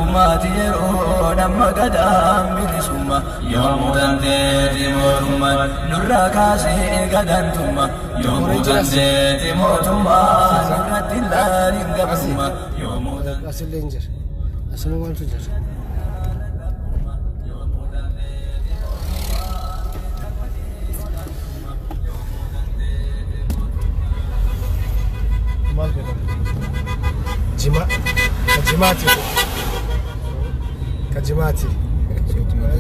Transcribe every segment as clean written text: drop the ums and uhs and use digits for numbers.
Matiro nama gadam bilisuma yomudan de moruma nurra kasi gadantuma yomudan de moruma nurra ingabuma yomudan asil danger asil wal tujar mal bedam jimati Kajimati.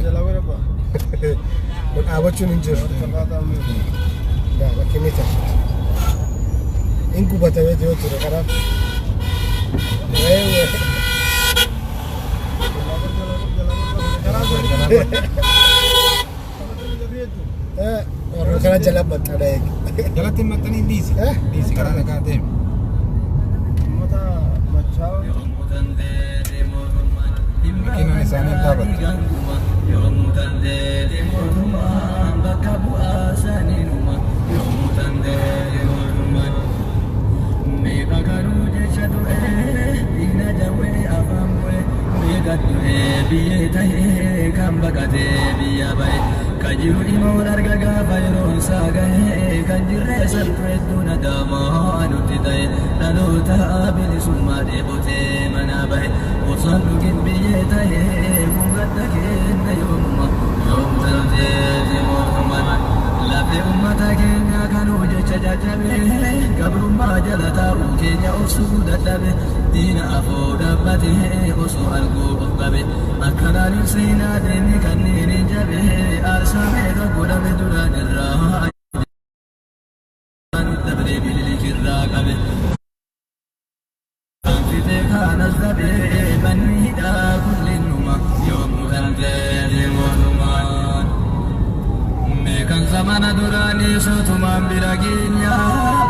Jala berapa? Apa cun injur? Dah, makin itu. Inkubator itu tu, kerana. Orang kerana jalan mat ada. Jalan tim mat ni dis. Dis kerana kau tim. Mata macam. Kino ni sana tabat. Kajiru imam larga bayron sagahe kanjire salpretu nadama anutitai lalu tabil summa debote manabai usan lugin biyetai fungattakin yomma yom talde muhammad labe ummata kenya kanu jajajabe gabrumma jalata ukenya usudatabe dina afoda bate usu algo babe akarani sina deni kanini jabe arsame do godame duranirra tabre bilili jirra kabe fite kana zabe banida kullinuma yom talde muhammad mekan zamana durani sotuman biraginya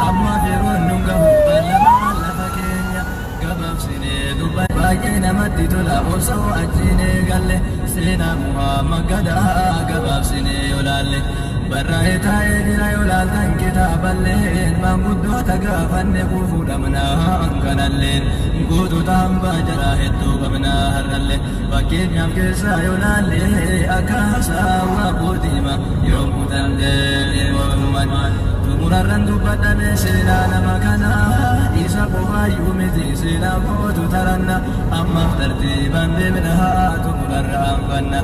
amma firun nunga balama lafakenya gabab sine dubai bagena matti tola oso ajine galle sina muhammad gada gabab sine yolalle barraita edina yolal tan kitaballe mamuddo tagafanne kufudamna ankanalle gudu tamba jara hettu bamna harralle bakenyam kesa yolalle akasa wa budima yomudan de muhammad murarran dubbadhame seenaa nama kana isa qofa yuumiti seenaa kootu taranna ammaaf tartiibaan deemna haatu murarraan fanna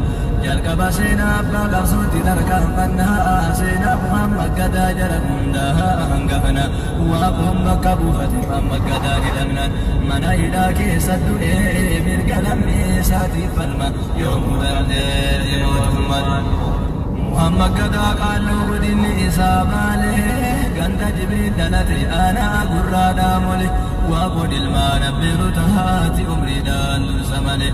jalqaba seenaa abbaa qabsootti tarkaanfanna seenaa muhammad gadaa jara hundaa hangafana waaqoon bakka buufate muhammad gadaa jedhamnaan mana hidhaa keessa du'ee mirga lammii isaatiif falma yoomuu dandee mootummaan Muhammad gada qalu budinni isabale ganda jibril dalate ana gurrada mole wa qodil manabbiru tahati umri dan dursamale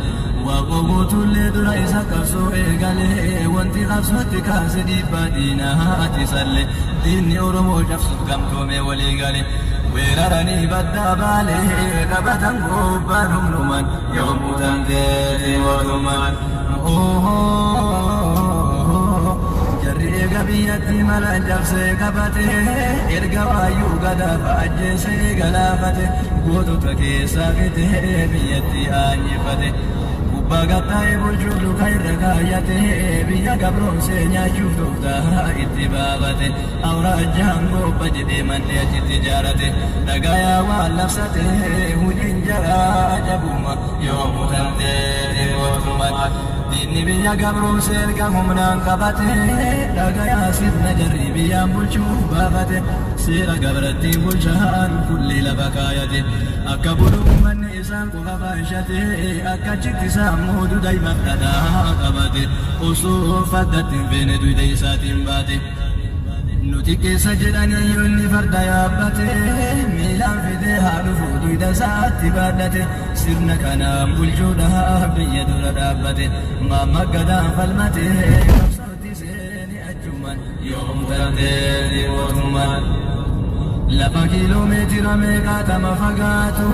wa qobutulle dura isa qabso egale wanti qabsoti kasidi badina ati salle dinni oromo jafsu gamtome wali gale weerarani badda bale qabatan gobbanum numan yawmutan de waduman Gabiyati mala jabse kabate erga wayu gada faajse galafate goto take sakete biyati anyifate kubagata ebulchu khaira gayate biya gabron se nyachu da itibabate awra jango bajde manne tijarate dagaya wa nafsate hujin jara jabuma yawmutan de muhammad Dini biya gabru serga humnan kabate dagaya sidna jarri biya bulchu babate sira gabrati bulchan kulli labakayate akabulu man isan ko gabashate akachitti samudu dai maktada kabate usu fadatin benedu dai satin bate nuti kesa jedani yonni farda yabbate milan fide halu fudu da saati badate sirna kana buljuda biya dura dabbate mama gada falmate sabti seni ajuman yom tande muhammad lafa kiiloomeetira meeqaatama fagaatu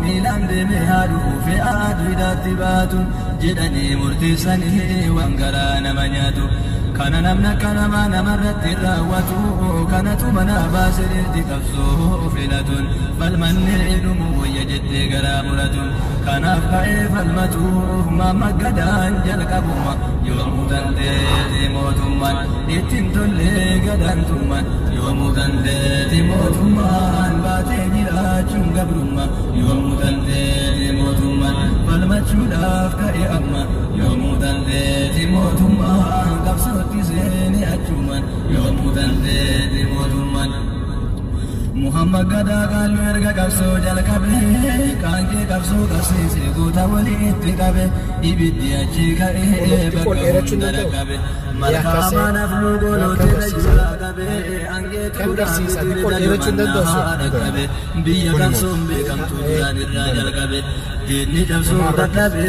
miilaan deemee haadhuu fe'aa aduudhaatti baatu jedhanii murteessanii waan garaa nama nyaatu kana namni akka namaa namarratti raawwatu kanatu mana baasee dheerti qabsoo filatuun falmannee dhumu wayya jettee garaa muratuun kanaaf ka'ee falmatuuf mamaggadaan jalqabuma yoomuu dandeeti mootummaan ittiin tollee gadaantummaan yoomuu dandeeti mootummaan baatee jiraachuun gabrummaa yoomuu dandeeti mootummaan falmachuudhaaf ka'e amma yoomuu dandeeti mootummaan qabsootti seenee achumaan yoomuu dandeeti mootummaan Muhammad gadaa qaallu erga qabsoo jalqabe qaanqee qabsoo qabsiisee goota walitti qabe ibiddi achi ka'ee bakka hunda dhaqqabe malkaa amaanaaf nu golootii rajjaa qabe hangee tuudhaan dhaqqabe biyya qabsoon beekamtuu duraan irraa jalqabe diinni cabsoo dadhabe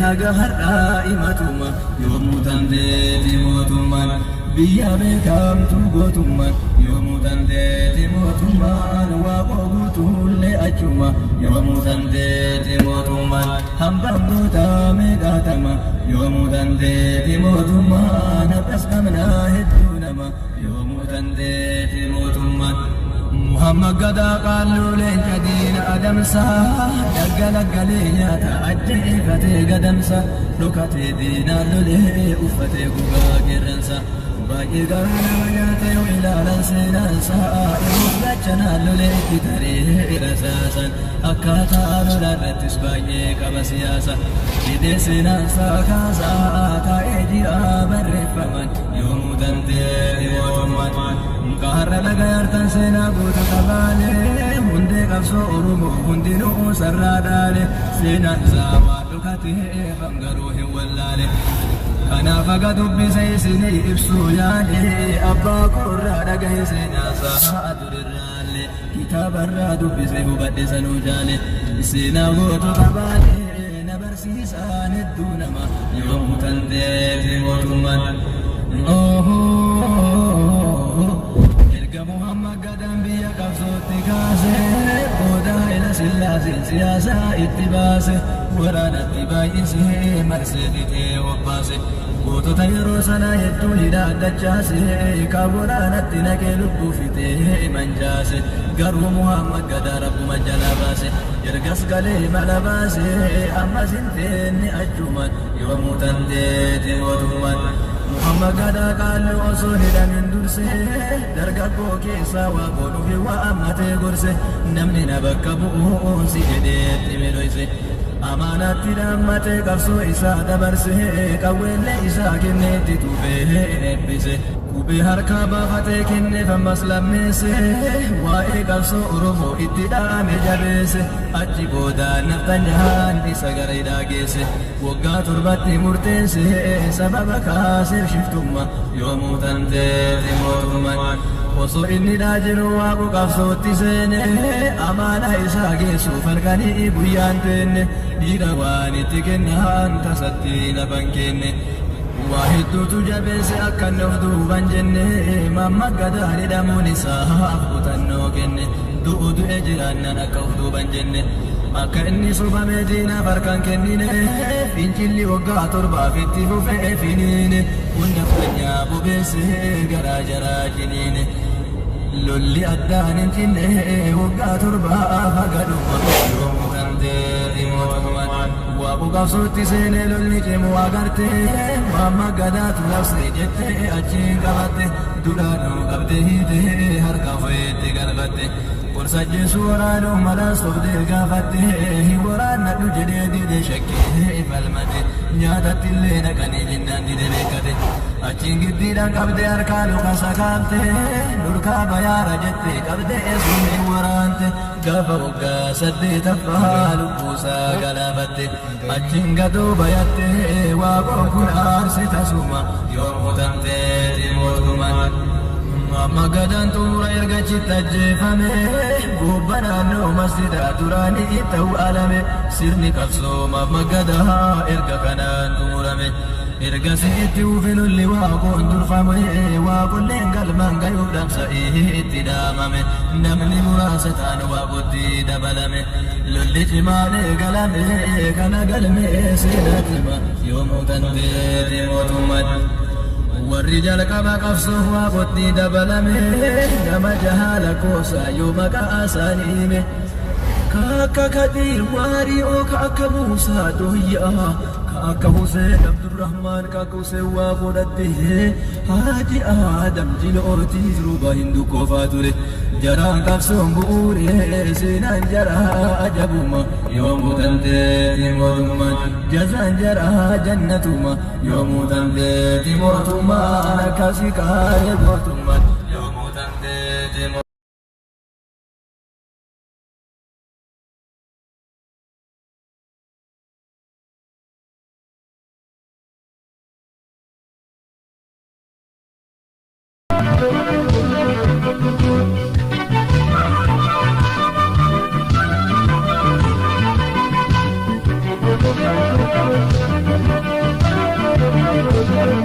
haga har'aa himatuma yoomuu dandeeti mootummaan biyya beekamtuu gootummaan yoomuu dandeeti mootummaan waaqoo guutuullee achuma yoomuu dandeeti mootummaan hambaan goota meeqaatama yoomuu dandeeti mootummaan haqas qabnaa hedduu nama yoomuu dandeeti mootummaan Muhammad gadaa qaallu leenca diina adamsa daggalaggalee nyaata ajjeefatee gadamsa dhokatee diinaan lolee uffatee gogaa qeerransa baay'ee garaa nama nyaata yoo ilaalan seenaansa eeguuf gachanaan lolee itti taree rasaasan akkaataa lolaarrattis baay'ee qaba siyaasa hidhee seenaansa kaasaa taa'ee jira barreeffaman yoomuu dandeeti mootummaan mukaarra laga yaartan seenaa gootota baale hundee qabsoo oromoo hundinuu sarraa dhaale seenaan isaa waan dhokatee fangaruu hin wallaale kanaaf aga dubbise isinii ibsuu yaade abbaa korraa dhagahe seenaasaa durirraalle kitaabarraa dubbise hubadhe sanuu jaale seenaa gootota baale na barsiisaan hedduu nama yoomuu dandeeti mootummaan Muhammad gadaan biyya qabsootti kaase booda ila sillaaseen siyaasaa itti baase waraanatti baay'isee marsee dhitee obbaase gootota yeroo sana hedduu hidhaa addachaase kan waraanatti naqee lubbuu fitee mancaase garuu Muhammad gadaa rabbuma jalaa baase ergas galee mala baase ammas hin teenne achumaan yoomuu dandeeti mootummaan Muhammad gadaa qaallu osoo hidhamin durse dargaggoo keessaa waa godhuufi waa ammatee gorse namni na bakka bu'uun si jedheetti midhoyse amaanaatti dhaammatee qabsoo isaa dabarse qawweellee isaa kenneetti tuufee eebbise qubee harkaa baafatee kenneef ammas lammeesse waa'ee qabsoo oromoo itti dhaame jabeesse achi booda naftanyahaan isa gara hidhaa geesse waggaa 7 murteesse sababa kaaseef shiftummaa yoomuu dandeeti mootummaan osoo inni jiru waaqu qabsootti seene amaana isaa geessuuf halkanii guyyaan teenne dhiira waan itti kennaan tasatti lafan kenne waa hedduutu jabeesse akka inni of duuban jenne Muhammad gadaan hidhamuun isaa kutannoo kenne du'u du'e jiraannan akka of duuban jenne akka inni sobame diinaaf harkaan kennine fincilli waggaa 7 itti fufee finiine hunda fudhanyaa bobeesse garaa jaraa jiniine lolli addaan hin cinne waggaa 7 fagadhuma yoomuu dandeeti mootummaan waaqu qabsootti seenee lolli cimu agarte Muhammad gadaatu labsee jettee achiin qabatte duraanuu qabdee hiitee harka fo'eetti galfatte Sajjeessu waraanuu malaas tofdee gaafatte hin waraannadhu jedhee dide shakkee falmate nyaatatti illee naqanii jinnaan dide beekate achiin giddiidhaan qabdee harkaa luka sakaamte lurkaa bayaara jettee qabdee suunee waraante gaafa waggaa 8 lubbuusaa galaafatte achiin gadoo bayatte waaqoon kun aarse tasuma yoomuu dandeeti mootummaan Muhammad gadaan xumura erga chitti ajjeefame gubba naannoo masjidaa duraanii ta'uu alame sirni qabsoo Muhammad gadaa erga kanaan xumurame ergasiitti ufinu li waaqoon durfame waaqolleen galmaan gayuudhaaf sa'ii itti dhaamame namni muraasa ta'an waaqotti dabalame lolli cimaan eegalame kana galme seenaatima yoomuu tanteeti mootummaan warri jalqaba qabsoof waaqotti dabalame nama jahaala koosaa yoo maqaa isaanii hime كاكا كدير واري او كاكا موسى دويا كاكا حسين عبد الرحمن كاكا سوا فودته حاجي آدم جلوتي زروبا هندو كوفاتوري جرا كفسون بوري سينان جرا أجبوما يوم تنتهي موتوما جزان جرا جنتوما يوم تنتهي موتوما نكاسي كاري موتوما يوم تنتهي Thank you.